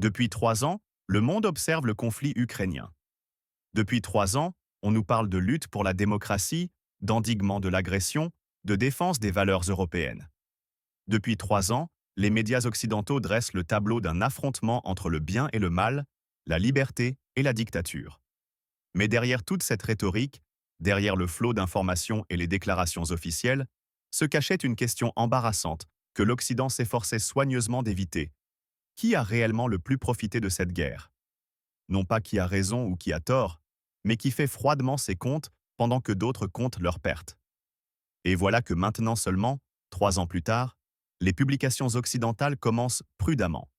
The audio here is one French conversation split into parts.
Depuis 3 ans, le monde observe le conflit ukrainien. Depuis 3 ans, on nous parle de lutte pour la démocratie, d'endiguement de l'agression, de défense des valeurs européennes. Depuis 3 ans, les médias occidentaux dressent le tableau d'un affrontement entre le bien et le mal, la liberté et la dictature. Mais derrière toute cette rhétorique, derrière le flot d'informations et les déclarations officielles, se cachait une question embarrassante que l'Occident s'efforçait soigneusement d'éviter. Qui a réellement le plus profité de cette guerre? Non pas qui a raison ou qui a tort, mais qui fait froidement ses comptes pendant que d'autres comptent leurs pertes. Et voilà que maintenant seulement, 3 ans plus tard, les publications occidentales commencent prudemment,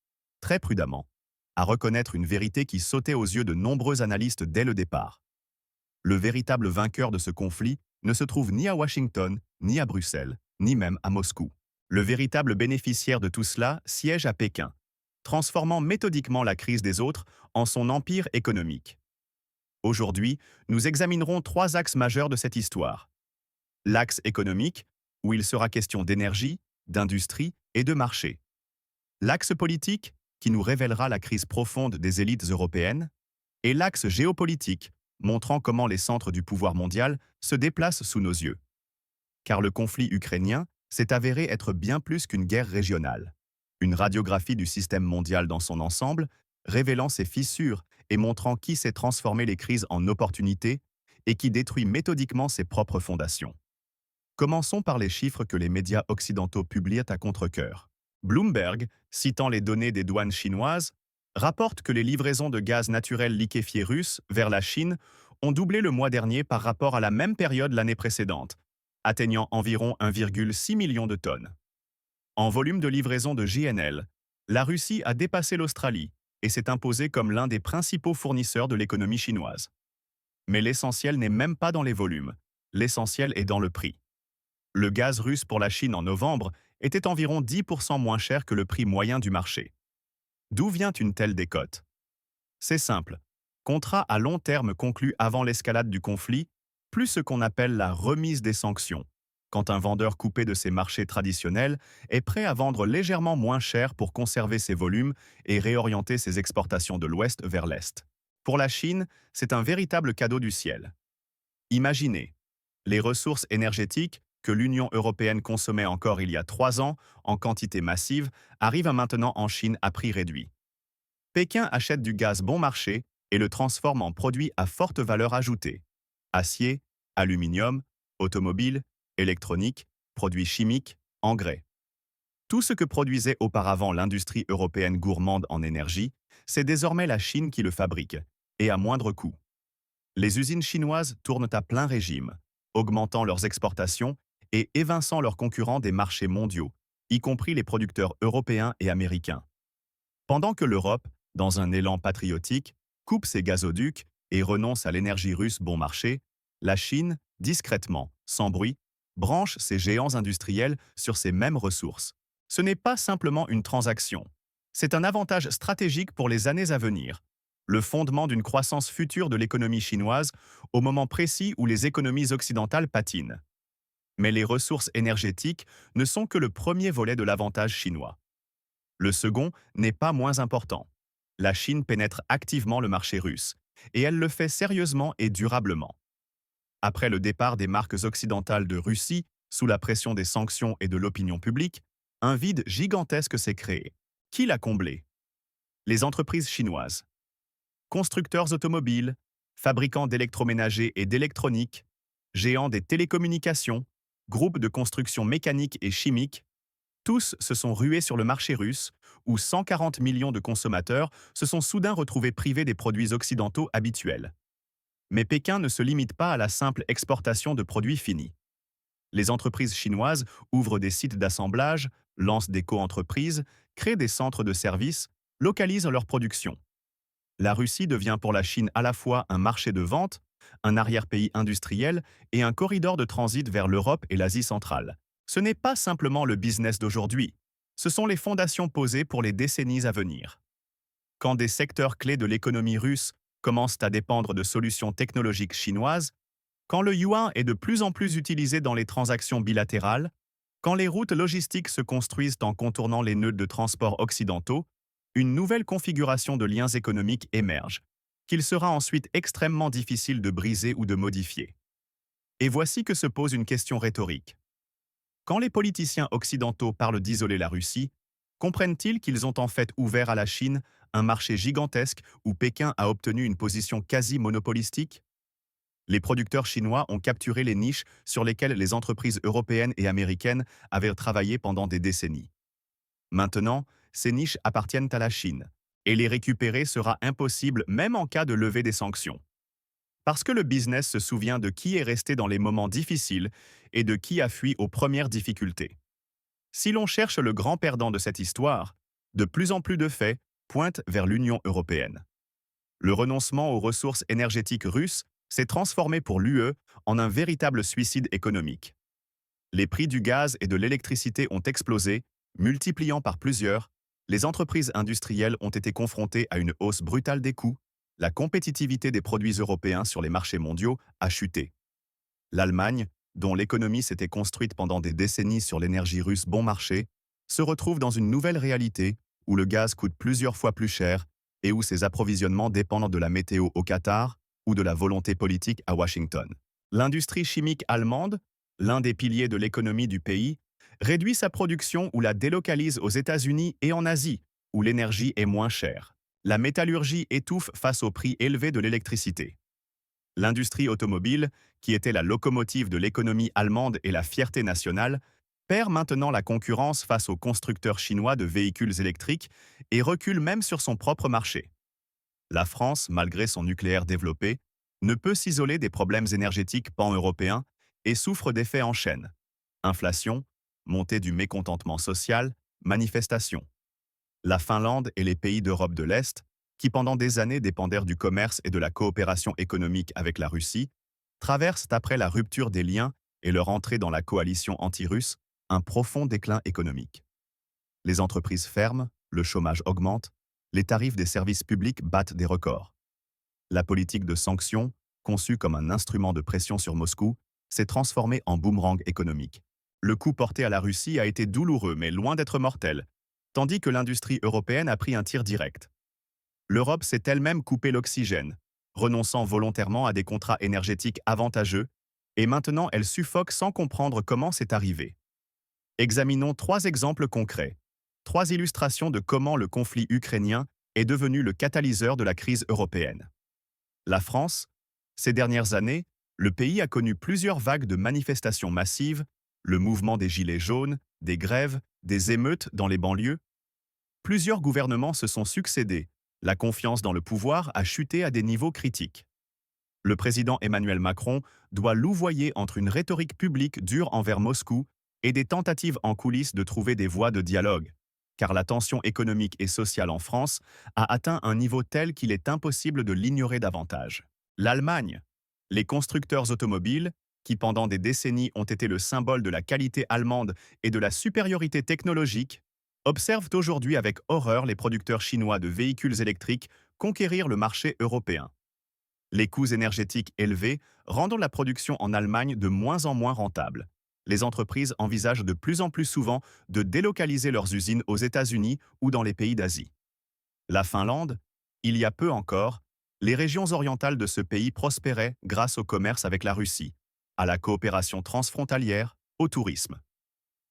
très prudemment, à reconnaître une vérité qui sautait aux yeux de nombreux analystes dès le départ. Le véritable vainqueur de ce conflit ne se trouve ni à Washington, ni à Bruxelles, ni même à Moscou. Le véritable bénéficiaire de tout cela siège à Pékin, transformant méthodiquement la crise des autres en son empire économique. Aujourd'hui, nous examinerons 3 axes majeurs de cette histoire. L'axe économique, où il sera question d'énergie, d'industrie et de marché. L'axe politique, qui nous révélera la crise profonde des élites européennes. Et l'axe géopolitique, montrant comment les centres du pouvoir mondial se déplacent sous nos yeux. Car le conflit ukrainien s'est avéré être bien plus qu'une guerre régionale. Une radiographie du système mondial dans son ensemble, révélant ses fissures et montrant qui sait transformer les crises en opportunités et qui détruit méthodiquement ses propres fondations. Commençons par les chiffres que les médias occidentaux publient à contre-cœur. Bloomberg, citant les données des douanes chinoises, rapporte que les livraisons de gaz naturel liquéfié russes vers la Chine ont doublé le mois dernier par rapport à la même période l'année précédente, atteignant environ 1,6 million de tonnes. En volume de livraison de JNL, la Russie a dépassé l'Australie et s'est imposée comme l'un des principaux fournisseurs de l'économie chinoise. Mais l'essentiel n'est même pas dans les volumes, l'essentiel est dans le prix. Le gaz russe pour la Chine en novembre était environ 10% moins cher que le prix moyen du marché. D'où vient une telle décote? C'est simple. Contrat à long terme conclu avant l'escalade du conflit, plus ce qu'on appelle la remise des sanctions, quand un vendeur coupé de ses marchés traditionnels est prêt à vendre légèrement moins cher pour conserver ses volumes et réorienter ses exportations de l'Ouest vers l'Est. Pour la Chine, c'est un véritable cadeau du ciel. Imaginez, les ressources énergétiques que l'Union européenne consommait encore il y a 3 ans en quantité massive arrivent maintenant en Chine à prix réduit. Pékin achète du gaz bon marché et le transforme en produits à forte valeur ajoutée. Acier, aluminium, automobile, électronique, produits chimiques, engrais. Tout ce que produisait auparavant l'industrie européenne gourmande en énergie, c'est désormais la Chine qui le fabrique, et à moindre coût. Les usines chinoises tournent à plein régime, augmentant leurs exportations et évinçant leurs concurrents des marchés mondiaux, y compris les producteurs européens et américains. Pendant que l'Europe, dans un élan patriotique, coupe ses gazoducs et renonce à l'énergie russe bon marché, la Chine, discrètement, sans bruit, branche ses géants industriels sur ces mêmes ressources. Ce n'est pas simplement une transaction. C'est un avantage stratégique pour les années à venir, le fondement d'une croissance future de l'économie chinoise au moment précis où les économies occidentales patinent. Mais les ressources énergétiques ne sont que le premier volet de l'avantage chinois. Le second n'est pas moins important. La Chine pénètre activement le marché russe, et elle le fait sérieusement et durablement. Après le départ des marques occidentales de Russie, sous la pression des sanctions et de l'opinion publique, un vide gigantesque s'est créé. Qui l'a comblé? Les entreprises chinoises. Constructeurs automobiles, fabricants d'électroménagers et d'électronique, géants des télécommunications, groupes de construction mécanique et chimique, tous se sont rués sur le marché russe, où 140 millions de consommateurs se sont soudain retrouvés privés des produits occidentaux habituels. Mais Pékin ne se limite pas à la simple exportation de produits finis. Les entreprises chinoises ouvrent des sites d'assemblage, lancent des co-entreprises, créent des centres de services, localisent leur production. La Russie devient pour la Chine à la fois un marché de vente, un arrière-pays industriel et un corridor de transit vers l'Europe et l'Asie centrale. Ce n'est pas simplement le business d'aujourd'hui, ce sont les fondations posées pour les décennies à venir. Quand des secteurs clés de l'économie russe commencent à dépendre de solutions technologiques chinoises, quand le yuan est de plus en plus utilisé dans les transactions bilatérales, quand les routes logistiques se construisent en contournant les nœuds de transport occidentaux, une nouvelle configuration de liens économiques émerge, qu'il sera ensuite extrêmement difficile de briser ou de modifier. Et voici que se pose une question rhétorique. Quand les politiciens occidentaux parlent d'isoler la Russie, comprennent-ils qu'ils ont en fait ouvert à la Chine un marché gigantesque où Pékin a obtenu une position quasi monopolistique? Les producteurs chinois ont capturé les niches sur lesquelles les entreprises européennes et américaines avaient travaillé pendant des décennies. Maintenant, ces niches appartiennent à la Chine, et les récupérer sera impossible même en cas de levée des sanctions. Parce que le business se souvient de qui est resté dans les moments difficiles et de qui a fui aux premières difficultés. Si l'on cherche le grand perdant de cette histoire, de plus en plus de faits pointent vers l'Union européenne. Le renoncement aux ressources énergétiques russes s'est transformé pour l'UE en un véritable suicide économique. Les prix du gaz et de l'électricité ont explosé, multipliant par plusieurs, les entreprises industrielles ont été confrontées à une hausse brutale des coûts, la compétitivité des produits européens sur les marchés mondiaux a chuté. L'Allemagne, dont l'économie s'était construite pendant des décennies sur l'énergie russe bon marché, se retrouve dans une nouvelle réalité où le gaz coûte plusieurs fois plus cher et où ses approvisionnements dépendent de la météo au Qatar ou de la volonté politique à Washington. L'industrie chimique allemande, l'un des piliers de l'économie du pays, réduit sa production ou la délocalise aux États-Unis et en Asie, où l'énergie est moins chère. La métallurgie étouffe face au prix élevé de l'électricité. L'industrie automobile, qui était la locomotive de l'économie allemande et la fierté nationale, perd maintenant la concurrence face aux constructeurs chinois de véhicules électriques et recule même sur son propre marché. La France, malgré son nucléaire développé, ne peut s'isoler des problèmes énergétiques pan-européens et souffre d'effets en chaîne. Inflation, montée du mécontentement social, manifestations. La Finlande et les pays d'Europe de l'Est, qui pendant des années dépendèrent du commerce et de la coopération économique avec la Russie, traversent après la rupture des liens et leur entrée dans la coalition anti-russe un profond déclin économique. Les entreprises ferment, le chômage augmente, les tarifs des services publics battent des records. La politique de sanctions, conçue comme un instrument de pression sur Moscou, s'est transformée en boomerang économique. Le coup porté à la Russie a été douloureux mais loin d'être mortel, tandis que l'industrie européenne a pris un tir direct. L'Europe s'est elle-même coupé l'oxygène, renonçant volontairement à des contrats énergétiques avantageux, et maintenant elle suffoque sans comprendre comment c'est arrivé. Examinons 3 exemples concrets, 3 illustrations de comment le conflit ukrainien est devenu le catalyseur de la crise européenne. La France, ces dernières années, le pays a connu plusieurs vagues de manifestations massives, le mouvement des Gilets jaunes, des grèves, des émeutes dans les banlieues. Plusieurs gouvernements se sont succédés, la confiance dans le pouvoir a chuté à des niveaux critiques. Le président Emmanuel Macron doit louvoyer entre une rhétorique publique dure envers Moscou et des tentatives en coulisses de trouver des voies de dialogue, car la tension économique et sociale en France a atteint un niveau tel qu'il est impossible de l'ignorer davantage. L'Allemagne, les constructeurs automobiles, qui pendant des décennies ont été le symbole de la qualité allemande et de la supériorité technologique, observent aujourd'hui avec horreur les producteurs chinois de véhicules électriques conquérir le marché européen. Les coûts énergétiques élevés rendant la production en Allemagne de moins en moins rentable. Les entreprises envisagent de plus en plus souvent de délocaliser leurs usines aux États-Unis ou dans les pays d'Asie. La Finlande, il y a peu encore, les régions orientales de ce pays prospéraient grâce au commerce avec la Russie, à la coopération transfrontalière, au tourisme.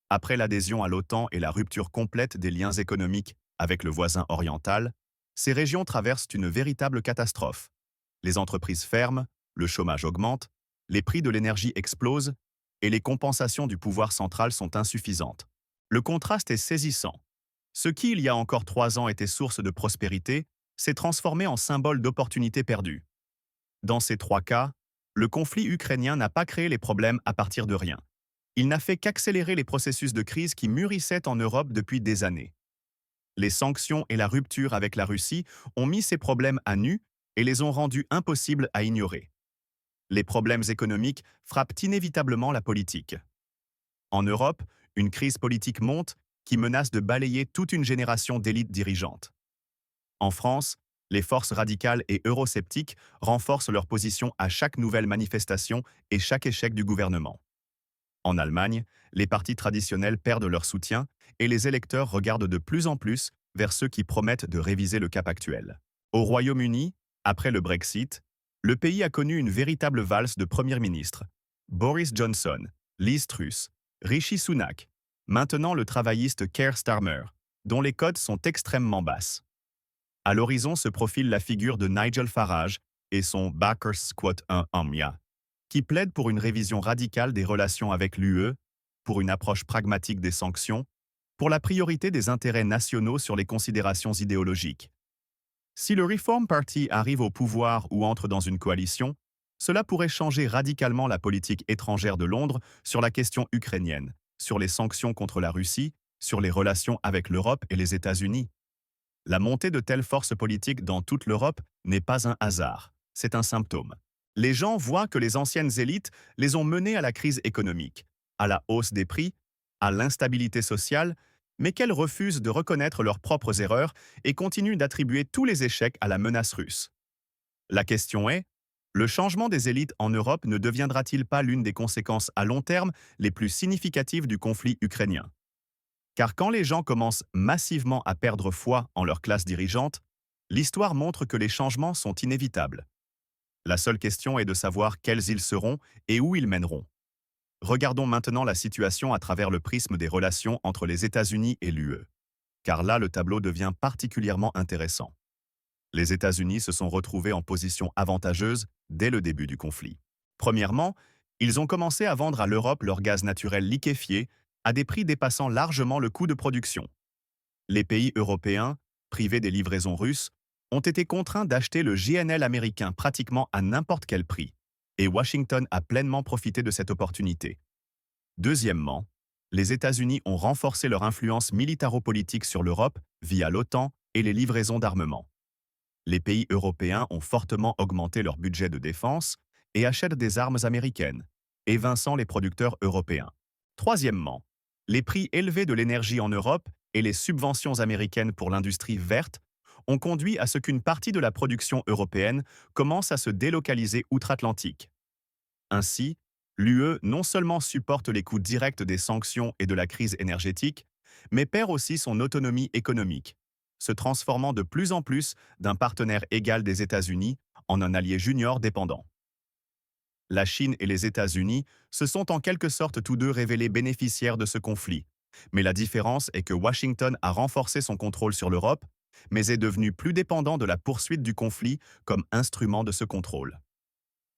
Après l'adhésion à l'OTAN et la rupture complète des liens économiques avec le voisin oriental, ces régions traversent une véritable catastrophe. Les entreprises ferment, le chômage augmente, les prix de l'énergie explosent et les compensations du pouvoir central sont insuffisantes. Le contraste est saisissant. Ce qui, il y a encore 3 ans, était source de prospérité, s'est transformé en symbole d'opportunités perdues. Dans ces 3 cas, le conflit ukrainien n'a pas créé les problèmes à partir de rien. Il n'a fait qu'accélérer les processus de crise qui mûrissaient en Europe depuis des années. Les sanctions et la rupture avec la Russie ont mis ces problèmes à nu et les ont rendus impossibles à ignorer. Les problèmes économiques frappent inévitablement la politique. En Europe, une crise politique monte qui menace de balayer toute une génération d'élites dirigeantes. En France, les forces radicales et eurosceptiques renforcent leur position à chaque nouvelle manifestation et chaque échec du gouvernement. En Allemagne, les partis traditionnels perdent leur soutien et les électeurs regardent de plus en plus vers ceux qui promettent de réviser le cap actuel. Au Royaume-Uni, après le Brexit, le pays a connu une véritable valse de premiers ministres. Boris Johnson, Liz Truss, Rishi Sunak, maintenant le travailliste Keir Starmer, dont les cotes sont extrêmement basses. À l'horizon se profile la figure de Nigel Farage et son Backers Squad 1 Amia, qui plaide pour une révision radicale des relations avec l'UE, pour une approche pragmatique des sanctions, pour la priorité des intérêts nationaux sur les considérations idéologiques. Si le Reform Party arrive au pouvoir ou entre dans une coalition, cela pourrait changer radicalement la politique étrangère de Londres sur la question ukrainienne, sur les sanctions contre la Russie, sur les relations avec l'Europe et les États-Unis. La montée de telles forces politiques dans toute l'Europe n'est pas un hasard, c'est un symptôme. Les gens voient que les anciennes élites les ont menés à la crise économique, à la hausse des prix, à l'instabilité sociale, mais qu'elles refusent de reconnaître leurs propres erreurs et continuent d'attribuer tous les échecs à la menace russe. La question est, le changement des élites en Europe ne deviendra-t-il pas l'une des conséquences à long terme les plus significatives du conflit ukrainien? Car quand les gens commencent massivement à perdre foi en leur classe dirigeante, l'histoire montre que les changements sont inévitables. La seule question est de savoir quels ils seront et où ils mèneront. Regardons maintenant la situation à travers le prisme des relations entre les États-Unis et l'UE. Car là, le tableau devient particulièrement intéressant. Les États-Unis se sont retrouvés en position avantageuse dès le début du conflit. Premièrement, ils ont commencé à vendre à l'Europe leur gaz naturel liquéfié à des prix dépassant largement le coût de production. Les pays européens, privés des livraisons russes, ont été contraints d'acheter le GNL américain pratiquement à n'importe quel prix, et Washington a pleinement profité de cette opportunité. Deuxièmement, les États-Unis ont renforcé leur influence militaro-politique sur l'Europe via l'OTAN et les livraisons d'armement. Les pays européens ont fortement augmenté leur budget de défense et achètent des armes américaines, évinçant les producteurs européens. Troisièmement, les prix élevés de l'énergie en Europe et les subventions américaines pour l'industrie verte ont conduit à ce qu'une partie de la production européenne commence à se délocaliser outre-Atlantique. Ainsi, l'UE non seulement supporte les coûts directs des sanctions et de la crise énergétique, mais perd aussi son autonomie économique, se transformant de plus en plus d'un partenaire égal des États-Unis en un allié junior dépendant. La Chine et les États-Unis se sont en quelque sorte tous deux révélés bénéficiaires de ce conflit. Mais la différence est que Washington a renforcé son contrôle sur l'Europe, mais est devenu plus dépendant de la poursuite du conflit comme instrument de ce contrôle.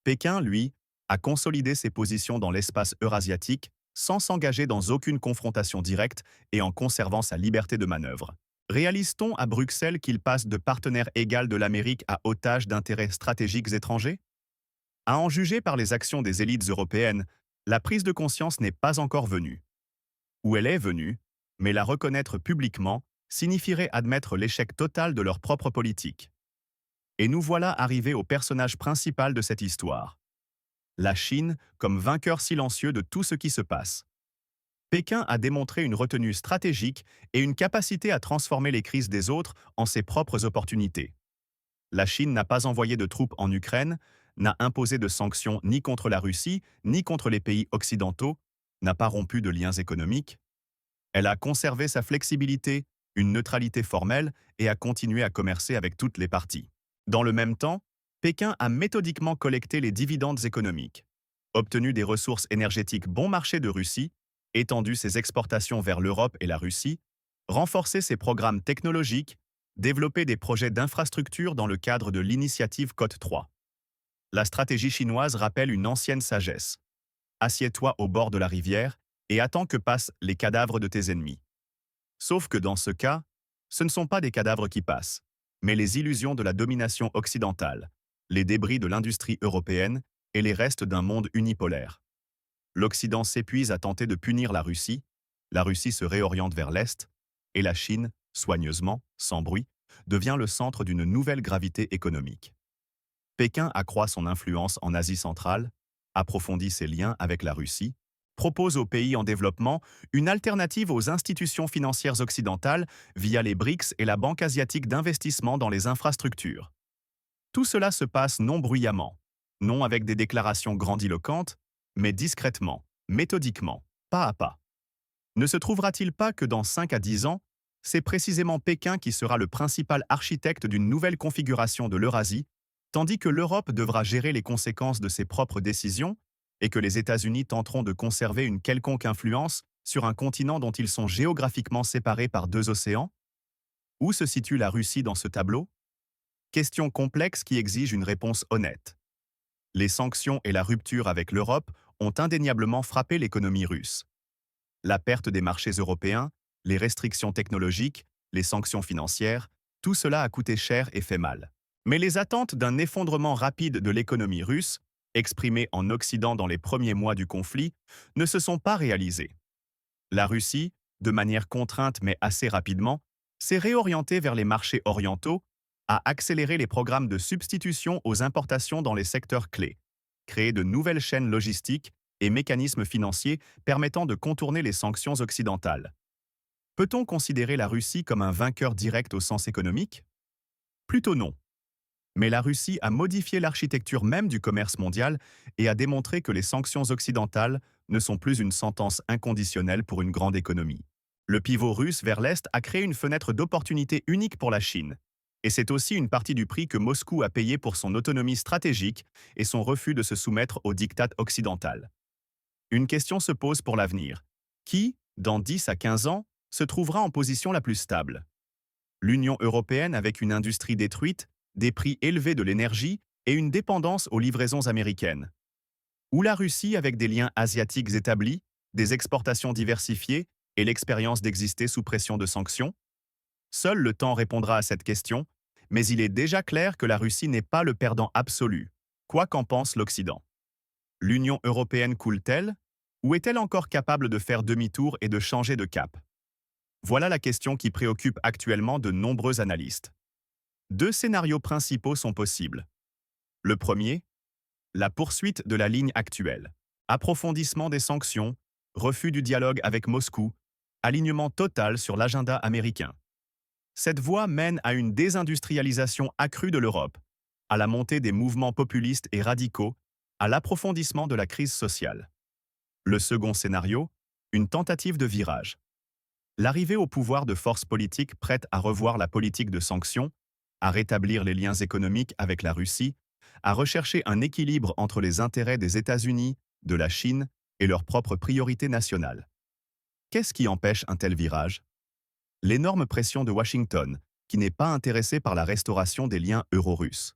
Pékin, lui, a consolidé ses positions dans l'espace eurasiatique sans s'engager dans aucune confrontation directe et en conservant sa liberté de manœuvre. Réalise-t-on à Bruxelles qu'il passe de partenaire égal de l'Amérique à otage d'intérêts stratégiques étrangers? À en juger par les actions des élites européennes, la prise de conscience n'est pas encore venue. Ou elle est venue, mais la reconnaître publiquement signifierait admettre l'échec total de leur propre politique. Et nous voilà arrivés au personnage principal de cette histoire. La Chine comme vainqueur silencieux de tout ce qui se passe. Pékin a démontré une retenue stratégique et une capacité à transformer les crises des autres en ses propres opportunités. La Chine n'a pas envoyé de troupes en Ukraine, n'a imposé de sanctions ni contre la Russie, ni contre les pays occidentaux, n'a pas rompu de liens économiques. Elle a conservé sa flexibilité, une neutralité formelle et a continué à commercer avec toutes les parties. Dans le même temps, Pékin a méthodiquement collecté les dividendes économiques, obtenu des ressources énergétiques bon marché de Russie, étendu ses exportations vers l'Europe et la Russie, renforcé ses programmes technologiques, développé des projets d'infrastructure dans le cadre de l'initiative Côte 3. La stratégie chinoise rappelle une ancienne sagesse. Assieds-toi au bord de la rivière et attends que passent les cadavres de tes ennemis. Sauf que dans ce cas, ce ne sont pas des cadavres qui passent, mais les illusions de la domination occidentale, les débris de l'industrie européenne et les restes d'un monde unipolaire. L'Occident s'épuise à tenter de punir la Russie se réoriente vers l'Est, et la Chine, soigneusement, sans bruit, devient le centre d'une nouvelle gravité économique. Pékin accroît son influence en Asie centrale, approfondit ses liens avec la Russie, propose aux pays en développement une alternative aux institutions financières occidentales via les BRICS et la Banque asiatique d'investissement dans les infrastructures. Tout cela se passe non bruyamment, non avec des déclarations grandiloquentes, mais discrètement, méthodiquement, pas à pas. Ne se trouvera-t-il pas que dans 5 à 10 ans, C'est précisément Pékin qui sera le principal architecte d'une nouvelle configuration de l'Eurasie, tandis que l'Europe devra gérer les conséquences de ses propres décisions et que les États-Unis tenteront de conserver une quelconque influence sur un continent dont ils sont géographiquement séparés par deux océans. Où se situe la Russie dans ce tableau? Question complexe qui exige une réponse honnête. Les sanctions et la rupture avec l'Europe ont indéniablement frappé l'économie russe. La perte des marchés européens, les restrictions technologiques, les sanctions financières, tout cela a coûté cher et fait mal. Mais les attentes d'un effondrement rapide de l'économie russe, exprimées en Occident dans les premiers mois du conflit, ne se sont pas réalisées. La Russie, de manière contrainte mais assez rapidement, s'est réorientée vers les marchés orientaux, a accéléré les programmes de substitution aux importations dans les secteurs clés, créé de nouvelles chaînes logistiques et mécanismes financiers permettant de contourner les sanctions occidentales. Peut-on considérer la Russie comme un vainqueur direct au sens économique? Plutôt non. Mais la Russie a modifié l'architecture même du commerce mondial et a démontré que les sanctions occidentales ne sont plus une sentence inconditionnelle pour une grande économie. Le pivot russe vers l'Est a créé une fenêtre d'opportunité unique pour la Chine. Et c'est aussi une partie du prix que Moscou a payé pour son autonomie stratégique et son refus de se soumettre au diktat occidental. Une question se pose pour l'avenir. Qui, dans 10 à 15 ans, se trouvera en position la plus stable? L'Union européenne avec une industrie détruite, des prix élevés de l'énergie et une dépendance aux livraisons américaines? Ou la Russie avec des liens asiatiques établis, des exportations diversifiées et l'expérience d'exister sous pression de sanctions? Seul le temps répondra à cette question, mais il est déjà clair que la Russie n'est pas le perdant absolu, quoi qu'en pense l'Occident. L'Union européenne coule-t-elle? Ou est-elle encore capable de faire demi-tour et de changer de cap? Voilà la question qui préoccupe actuellement de nombreux analystes. Deux scénarios principaux sont possibles. Le premier, la poursuite de la ligne actuelle. Approfondissement des sanctions, refus du dialogue avec Moscou, alignement total sur l'agenda américain. Cette voie mène à une désindustrialisation accrue de l'Europe, à la montée des mouvements populistes et radicaux, à l'approfondissement de la crise sociale. Le second scénario, une tentative de virage. L'arrivée au pouvoir de forces politiques prêtes à revoir la politique de sanctions, à rétablir les liens économiques avec la Russie, à rechercher un équilibre entre les intérêts des États-Unis, de la Chine et leurs propres priorités nationales. Qu'est-ce qui empêche un tel virage? L'énorme pression de Washington, qui n'est pas intéressée par la restauration des liens euro-russes.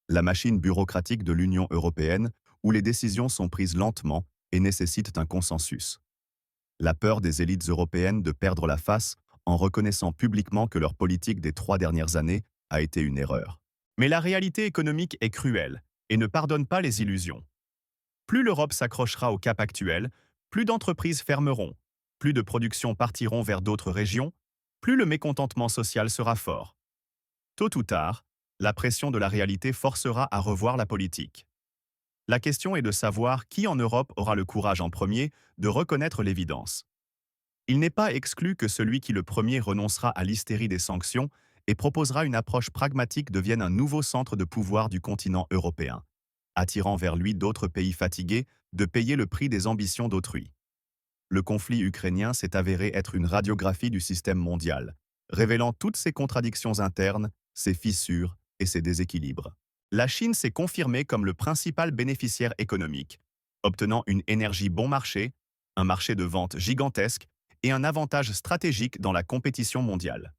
La machine bureaucratique de l'Union européenne, où les décisions sont prises lentement et nécessitent un consensus. La peur des élites européennes de perdre la face en reconnaissant publiquement que leur politique des 3 dernières années a été une erreur. Mais la réalité économique est cruelle et ne pardonne pas les illusions. Plus l'Europe s'accrochera au cap actuel, plus d'entreprises fermeront, plus de productions partiront vers d'autres régions, plus le mécontentement social sera fort. Tôt ou tard, la pression de la réalité forcera à revoir la politique. La question est de savoir qui en Europe aura le courage en premier de reconnaître l'évidence. Il n'est pas exclu que celui qui le premier renoncera à l'hystérie des sanctions et proposera une approche pragmatique devienne un nouveau centre de pouvoir du continent européen, attirant vers lui d'autres pays fatigués de payer le prix des ambitions d'autrui. Le conflit ukrainien s'est avéré être une radiographie du système mondial, révélant toutes ses contradictions internes, ses fissures et ses déséquilibres. La Chine s'est confirmée comme le principal bénéficiaire économique, obtenant une énergie bon marché, un marché de vente gigantesque et un avantage stratégique dans la compétition mondiale.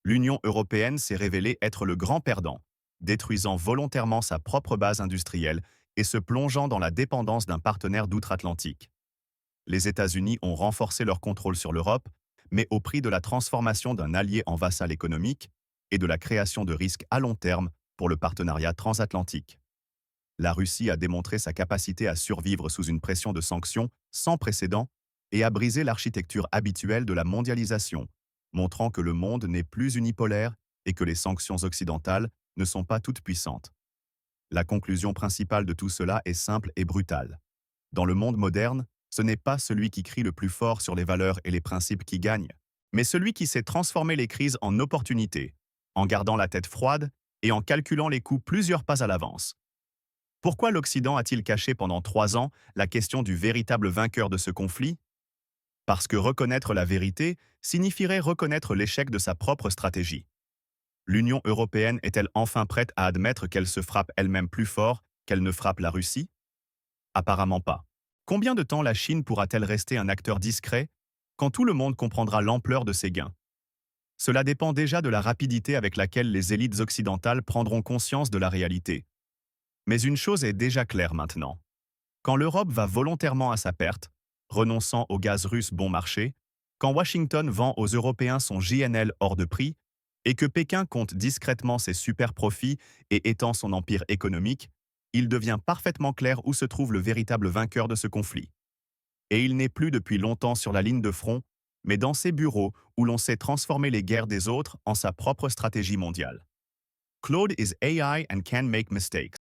L'Union européenne s'est révélée être le grand perdant, détruisant volontairement sa propre base industrielle et se plongeant dans la dépendance d'un partenaire d'outre-Atlantique. Les États-Unis ont renforcé leur contrôle sur l'Europe, mais au prix de la transformation d'un allié en vassal économique et de la création de risques à long terme pour le partenariat transatlantique. La Russie a démontré sa capacité à survivre sous une pression de sanctions sans précédent et a brisé l'architecture habituelle de la mondialisation, montrant que le monde n'est plus unipolaire et que les sanctions occidentales ne sont pas toutes puissantes. La conclusion principale de tout cela est simple et brutale. Dans le monde moderne, ce n'est pas celui qui crie le plus fort sur les valeurs et les principes qui gagne, mais celui qui sait transformer les crises en opportunités, en gardant la tête froide et en calculant les coûts plusieurs pas à l'avance. Pourquoi l'Occident a-t-il caché pendant 3 ans la question du véritable vainqueur de ce conflit? Parce que reconnaître la vérité signifierait reconnaître l'échec de sa propre stratégie. L'Union européenne est-elle enfin prête à admettre qu'elle se frappe elle-même plus fort qu'elle ne frappe la Russie? Apparemment pas. Combien de temps la Chine pourra-t-elle rester un acteur discret quand tout le monde comprendra l'ampleur de ses gains? Cela dépend déjà de la rapidité avec laquelle les élites occidentales prendront conscience de la réalité. Mais une chose est déjà claire maintenant. Quand l'Europe va volontairement à sa perte, renonçant au gaz russe bon marché, quand Washington vend aux Européens son JNL hors de prix, et que Pékin compte discrètement ses super profits et étend son empire économique, il devient parfaitement clair où se trouve le véritable vainqueur de ce conflit. Et il n'est plus depuis longtemps sur la ligne de front, mais dans ses bureaux où l'on sait transformer les guerres des autres en sa propre stratégie mondiale. Claude is AI and can make mistakes.